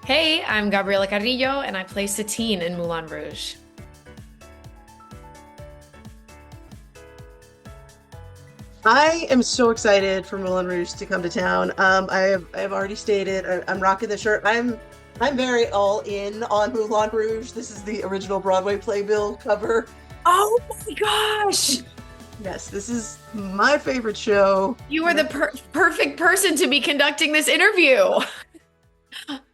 Hey, I'm Gabriela Carrillo, and I play Satine in Moulin Rouge. I am so excited for Moulin Rouge to come to town. I have already stated I'm rocking the shirt. I'm very all in on Moulin Rouge. This is the original Broadway playbill cover. Oh my gosh! Yes, this is my favorite show. You are the perfect person to be conducting this interview.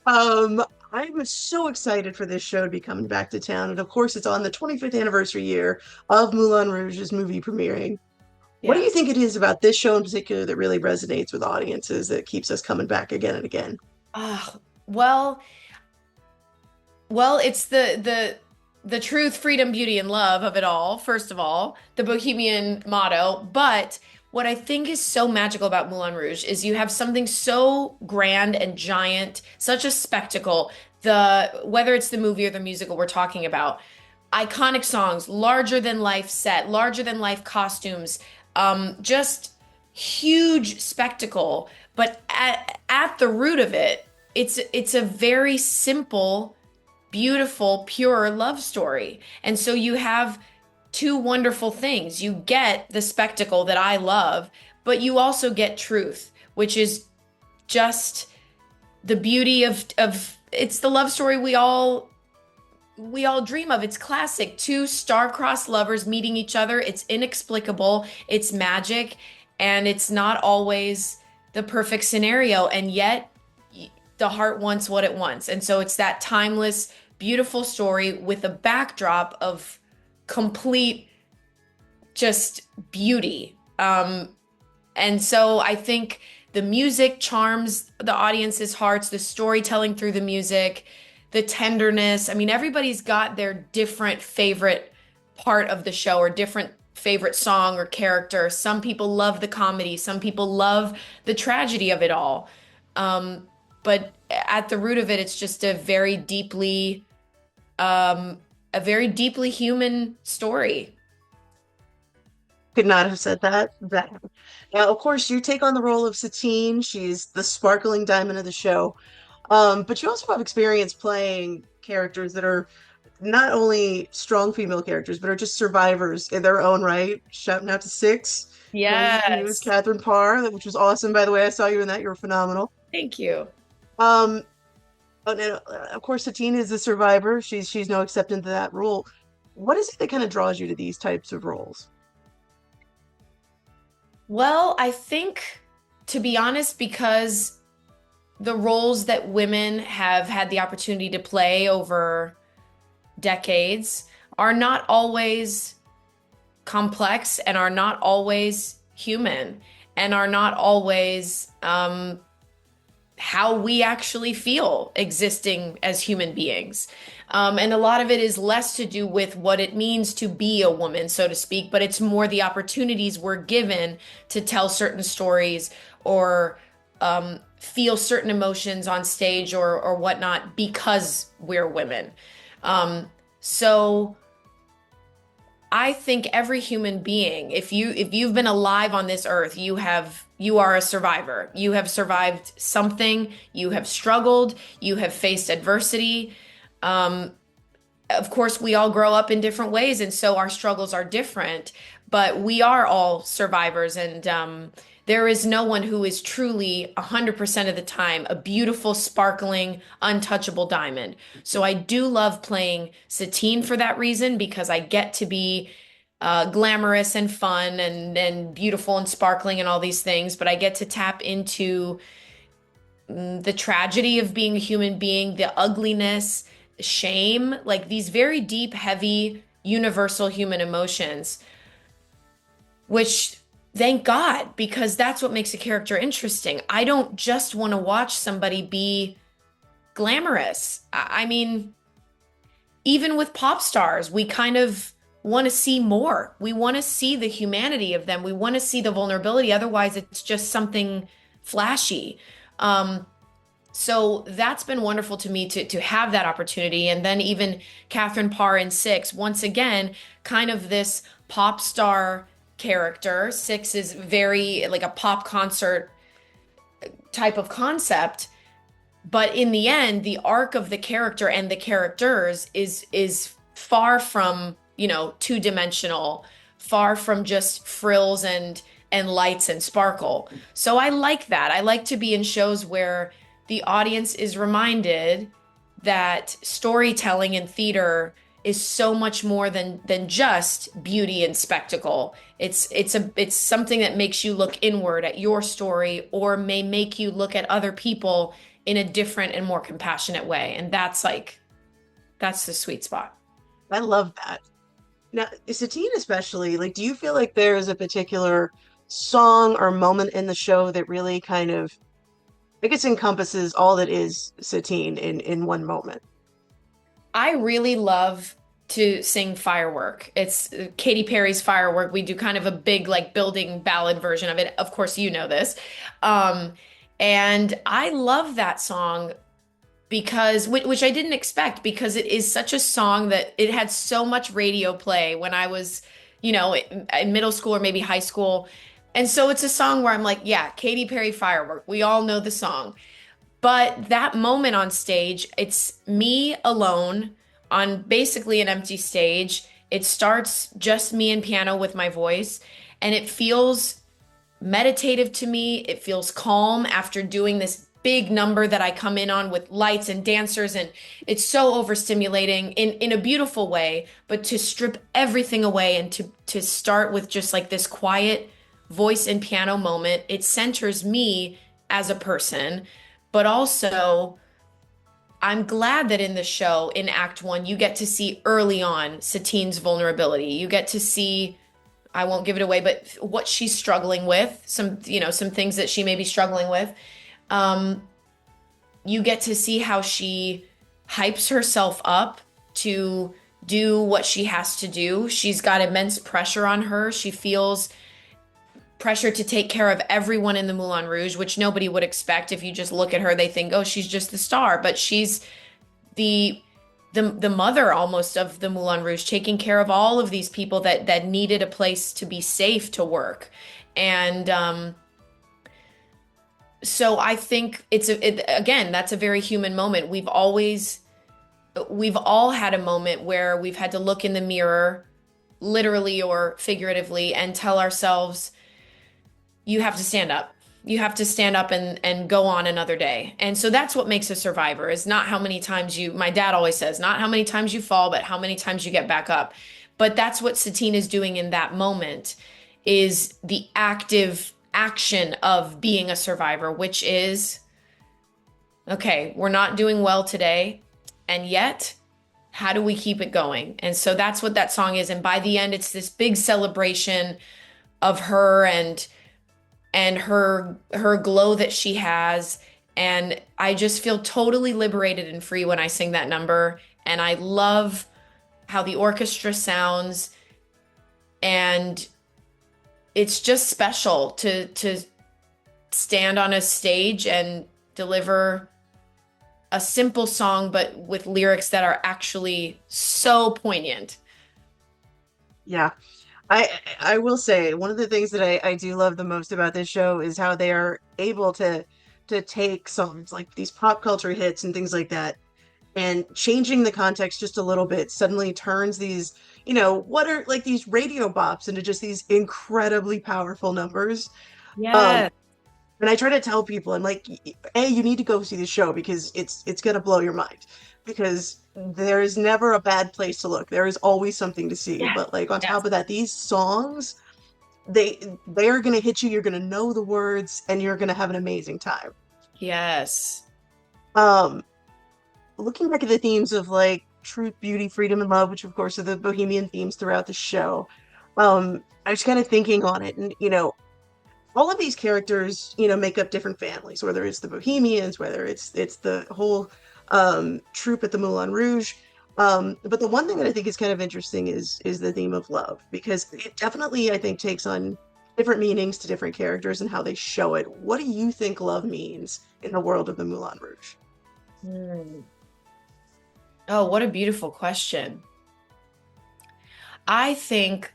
Um, I'm so excited for this show to be coming back to town, and of course, it's on the 25th anniversary year of Moulin Rouge's movie premiering. What do you Yes. think it is about this show in particular that really resonates with audiences that keeps us coming back again and again? Ah, well, it's the truth, freedom, beauty, and love of it all, first of all, the bohemian motto. But what I think is so magical about Moulin Rouge is you have something so grand and giant, such a spectacle. The whether it's the movie or the musical we're talking about, iconic songs, larger than life set, larger than life costumes, just huge spectacle. But at the root of it, it's a very simple, beautiful, pure love story. And so you have two wonderful things. You get the spectacle that I love, but you also get truth, which is just the beauty of it's the love story we all dream of. It's classic. Two star-crossed lovers meeting each other. It's inexplicable, it's magic, and it's not always the perfect scenario. And yet the heart wants what it wants. And so it's that timeless, beautiful story with a backdrop of complete just beauty. And so I think the music charms the audience's hearts, the storytelling through the music, the tenderness. I mean, everybody's got their different favorite part of the show or different favorite song or character. Some people love the comedy, some people love the tragedy of it all. But at the root of it, it's just um, a very deeply human story. Could not have said that better. Now, of course, you take on the role of Satine. She's the sparkling diamond of the show. But you also have experience playing characters that are not only strong female characters, but are just survivors in their own right. Shouting out to Six, when he was Yes. Catherine Parr, which was awesome, by the way. I saw you in that. You were phenomenal. Thank you. Um, and of course, Satine is a survivor. She's no exception to that rule. What is it that kind of draws you to these types of roles? Well, I think, to be honest, because the roles that women have had the opportunity to play over decades are not always complex and are not always human and are not always how we actually feel existing as human beings. And a lot of it is less to do with what it means to be a woman, so to speak, but it's more the opportunities we're given to tell certain stories or feel certain emotions on stage or whatnot because we're women. So I think every human being, if you've been alive on this earth, you are a survivor. You have survived something, you have struggled, you have faced adversity. Um, of course, we all grow up in different ways, and so our struggles are different, but we are all survivors, and there is no one who is truly 100% of the time a beautiful, sparkling, untouchable diamond. So I do love playing Satine for that reason because I get to be glamorous and fun and beautiful and sparkling and all these things, but I get to tap into the tragedy of being a human being, the ugliness, shame, like these very deep, heavy, universal human emotions, which thank God, because that's what makes a character interesting. I don't just want to watch somebody be glamorous. I mean, even with pop stars, we kind of want to see more. We want to see the humanity of them. We want to see the vulnerability. Otherwise, it's just something flashy. Um, so that's been wonderful to me to have that opportunity. And then even Catherine Parr in Six, once again, kind of this pop star character. Six is very like a pop concert type of concept. But in the end, the arc of the character and the characters is far from, two-dimensional, far from just frills and lights and sparkle. So I like that. I like to be in shows where the audience is reminded that storytelling in theater is so much more than just beauty and spectacle. It's something that makes you look inward at your story or may make you look at other people in a different and more compassionate way. And that's the sweet spot. I love that. Now, Satine especially, like, do you feel like there is a particular song or moment in the show that really kind of, I guess, encompasses all that is Satine in one moment? I really love to sing Firework. It's Katy Perry's Firework. We do kind of a big like building ballad version of it. Of course, you know this. Um, and I love that song because which I didn't expect because it is such a song that it had so much radio play when I was, in middle school or maybe high school. And so it's a song where I'm like, yeah, Katy Perry Firework. We all know the song. But that moment on stage, it's me alone on basically an empty stage. It starts just me and piano with my voice, and it feels meditative to me. It feels calm after doing this big number that I come in on with lights and dancers, and it's so overstimulating in a beautiful way. But to strip everything away and to start with just like this quiet voice and piano moment, it centers me as a person, but also I'm glad that in the show, in Act One, you get to see early on Satine's vulnerability. You get to see, I won't give it away, but what she's struggling with, some things that she may be struggling with. Um, you get to see how she hypes herself up to do what she has to do. She's got immense pressure on her. She feels pressure to take care of everyone in the Moulin Rouge, which nobody would expect. If you just look at her, they think, oh, she's just the star, but she's the the mother almost of the Moulin Rouge, taking care of all of these people that needed a place to be safe to work. And so I think again, that's a very human moment. We've all had a moment where we've had to look in the mirror, literally or figuratively, and tell ourselves, you have to stand up. You have to stand up and go on another day. And so that's what makes a survivor is not how many times my dad always says, not how many times you fall, but how many times you get back up. But that's what Satine is doing in that moment is the active action of being a survivor, which is, okay, we're not doing well today. And yet, how do we keep it going? And so that's what that song is. And by the end, it's this big celebration of her and her glow that she has. And I just feel totally liberated and free when I sing that number. And I love how the orchestra sounds. And it's just special to stand on a stage and deliver a simple song, but with lyrics that are actually so poignant. Yeah. I will say one of the things that I do love the most about this show is how they are able to take songs like these pop culture hits and things like that and changing the context just a little bit suddenly turns these, what are like these radio bops into just these incredibly powerful numbers. Um, Yes. and I try to tell people, I'm like, A, you need to go see the show because it's gonna blow your mind. Because there is never a bad place to look. There is always something to see. Yes. But like on Yes. top of that, these songs, they are gonna hit you. You're gonna know the words, and you're gonna have an amazing time. Yes. Um, Looking back at the themes of like truth, beauty, freedom, and love, which of course are the bohemian themes throughout the show. I was kind of thinking on it, and all of these characters, make up different families, whether it's the Bohemians, whether it's the whole troupe at the Moulin Rouge. But the one thing that I think is kind of interesting is the theme of love, because it definitely, I think, takes on different meanings to different characters and how they show it. What do you think love means in the world of the Moulin Rouge? Hmm. Oh, what a beautiful question. I think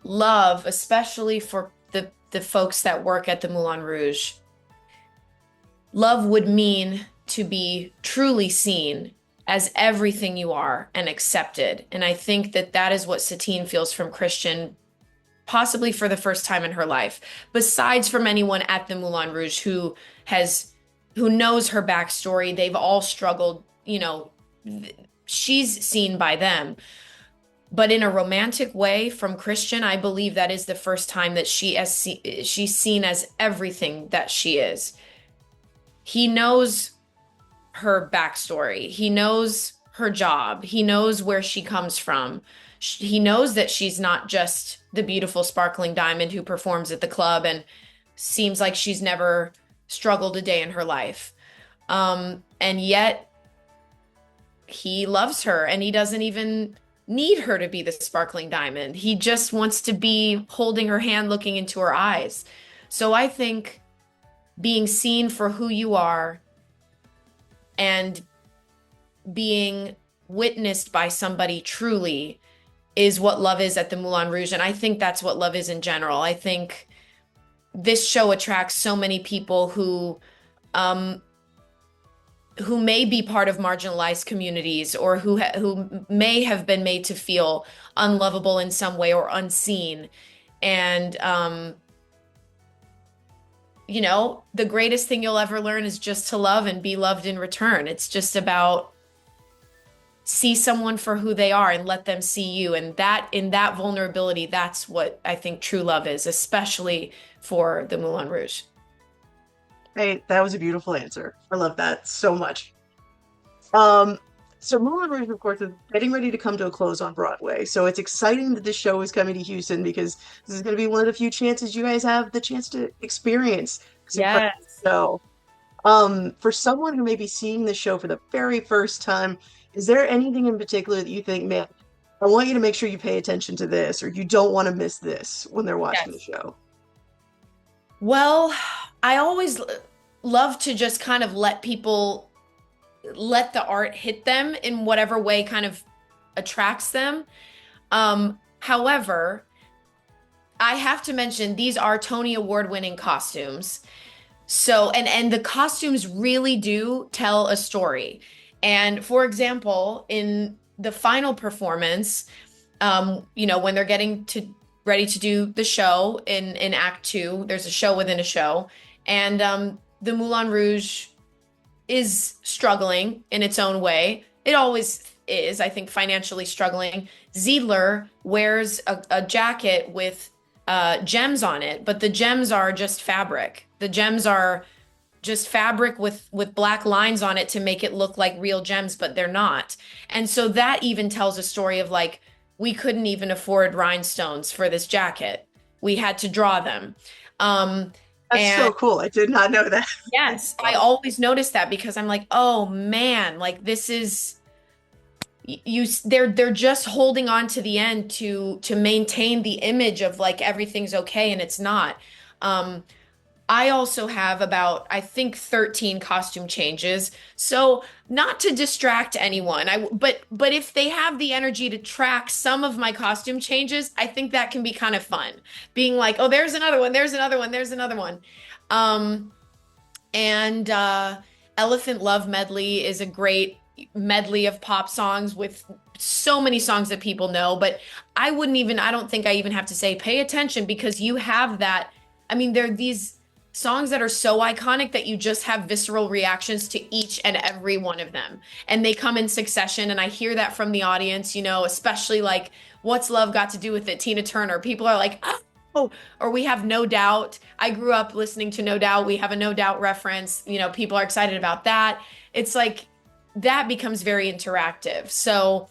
love, especially for the folks that work at the Moulin Rouge, love would mean to be truly seen as everything you are and accepted. And I think that that is what Satine feels from Christian, possibly for the first time in her life, besides from anyone at the Moulin Rouge has, who knows her backstory. They've all struggled, she's seen by them. But in a romantic way from Christian, I believe that is the first time that she's seen as everything that she is. He knows her backstory. He knows her job. He knows where she comes from. He knows that she's not just the beautiful, sparkling diamond who performs at the club and seems like she's never struggled a day in her life. And yet he loves her and he doesn't even need her to be the sparkling diamond. He just wants to be holding her hand, looking into her eyes. So I think being seen for who you are and being witnessed by somebody truly is what love is at the Moulin Rouge. And I think that's what love is in general. I think this show attracts so many people who may be part of marginalized communities or who may have been made to feel unlovable in some way or unseen. And the greatest thing you'll ever learn is just to love and be loved in return. It's just about see someone for who they are and let them see you. And that in that vulnerability, that's what I think true love is, especially for the Moulin Rouge. Hey, that was a beautiful answer. I love that so much. Um, so Moulin Rouge, of course, is getting ready to come to a close on Broadway. So it's exciting that this show is coming to Houston because this is going to be one of the few chances you guys have the chance to experience this incredible Yes. show. For someone who may be seeing the show for the very first time, is there anything in particular that you think, man, I want you to make sure you pay attention to this, or you don't want to miss this when they're watching the Yes. show? Well, I always love to just kind of let people let the art hit them in whatever way kind of attracts them. However, I have to mention these are Tony Award winning costumes. So, and the costumes really do tell a story. And for example, in the final performance, when they're getting to ready to do the show in Act Two, there's a show within a show, and the Moulin Rouge is struggling in its own way. It always is, I think, financially struggling. Ziedler wears a jacket with gems on it, but the gems are just fabric. The gems are just fabric with black lines on it to make it look like real gems, but they're not. And so that even tells a story of like, we couldn't even afford rhinestones for this jacket. We had to draw them. Um, That's and so cool. I did not know that. yes, I always notice that because I'm like, oh man, like this is they're just holding on to the end to maintain the image of like everything's okay and it's not. Um, I also have about, I think, 13 costume changes. So not to distract anyone, but if they have the energy to track some of my costume changes, I think that can be kind of fun. Being like, oh, there's another one, there's another one, there's another one. Um, and Elephant Love Medley is a great medley of pop songs with so many songs that people know, but I don't think I even have to say pay attention because you have that. I mean, there are these songs that are so iconic that you just have visceral reactions to each and every one of them. And they come in succession. And I hear that from the audience, especially like, What's Love Got to Do with It? Tina Turner. People are like, oh, or we have No Doubt. I grew up listening to No Doubt. We have a No Doubt reference. People are excited about that. It's like that becomes very interactive. So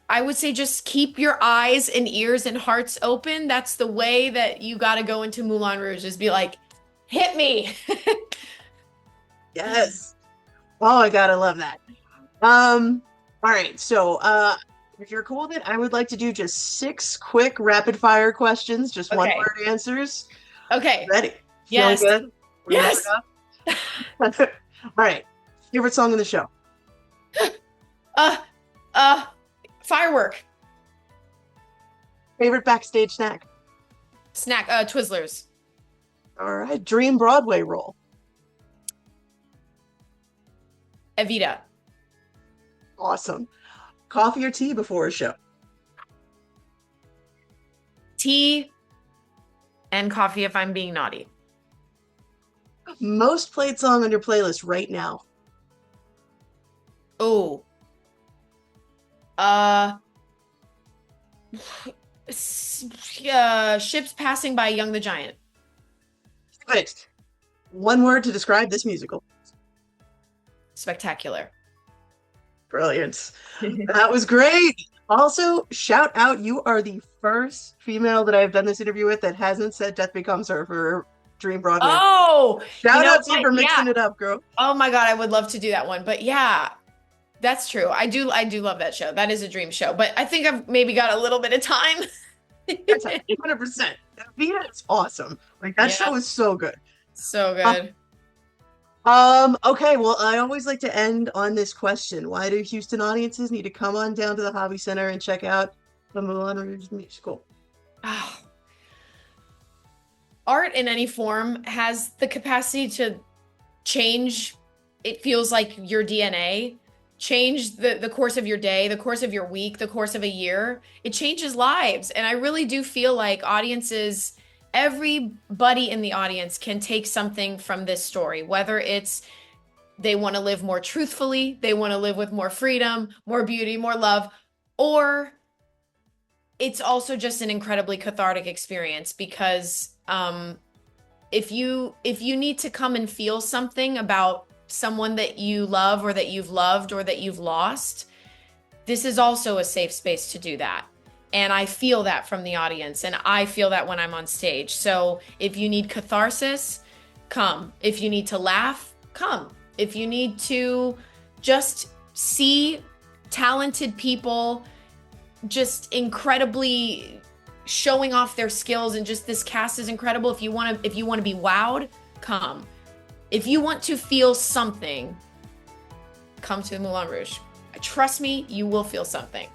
I would say just keep your eyes and ears and hearts open. That's the way that you got to go into Moulin Rouge is be like, hit me. Yes. Oh my God, I love that. Um, all right. So, if you're cool with it, I would like to do just six quick rapid fire questions, just one Okay. word answers. Okay. Ready? Feeling Yes. good? We ready Yes. to go? All right. Favorite song in the show? Uh, uh, Firework. Favorite backstage snack? Snack. Twizzlers. All right. Dream Broadway role? Evita. Awesome. Coffee or tea before a show? Tea and coffee if I'm being naughty. Most played song on your playlist right now? Oh, uh, ships passing by Young the Giant. Fixed. One word to describe this musical. Spectacular. Brilliant. That was great. Also, shout out, you are the first female that I've done this interview with that hasn't said Death Becomes Her for Dream Broadway. Oh, you Shout know out to you what? for Yeah. mixing it up, girl. Oh my God, I would love to do that one. But yeah, that's true. I do love that show. That is a dream show. But I think I've maybe got a little bit of time. That's 100%. Vita is awesome. Like that Yeah, show is so good. so Uh, good. okay, well, I always like to end on this question. Why do Houston audiences need to come on down to the Hobby Center and check out the Moulin Rouge musical? Ah, art in any form has the capacity to change, it feels like your DNA, change the course of your day, the course of your week, the course of a year. It changes lives. And I really do feel like audiences, everybody in the audience can take something from this story, whether it's they want to live more truthfully, they want to live with more freedom, more beauty, more love, or it's also just an incredibly cathartic experience because if you need to come and feel something about someone that you love or that you've loved or that you've lost, this is also a safe space to do that. And I feel that from the audience, and I feel that when I'm on stage. So if you need catharsis, come. If you need to laugh, come. If you need to just see talented people just incredibly showing off their skills, and just this cast is incredible. If you want to be wowed, come. If you want to feel something, come to the Moulin Rouge. Trust me, you will feel something.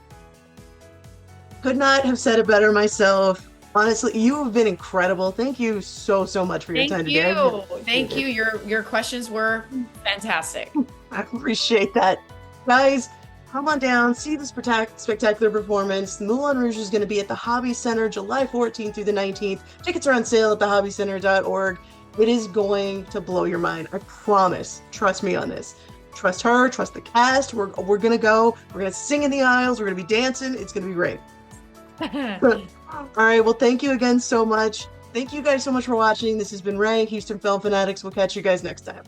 Could not have said it better myself. Honestly, you have been incredible. Thank you so, so much for your time Thank today. I really you. appreciate Thank it. you. Your questions were fantastic. I appreciate that. Guys, come on down, see this spectacular performance. Moulin Rouge is going to be at the Hobby Center July 14th through the 19th. Tickets are on sale at thehobbycenter.org. It is going to blow your mind. I promise. Trust me on this. Trust her, trust the cast. We're going to go. We're going to sing in the aisles. We're going to be dancing. It's going to be great. All right. Well, thank you again so much. Thank you guys so much for watching. This has been Ray, Houston Film Fanatics. We'll catch you guys next time.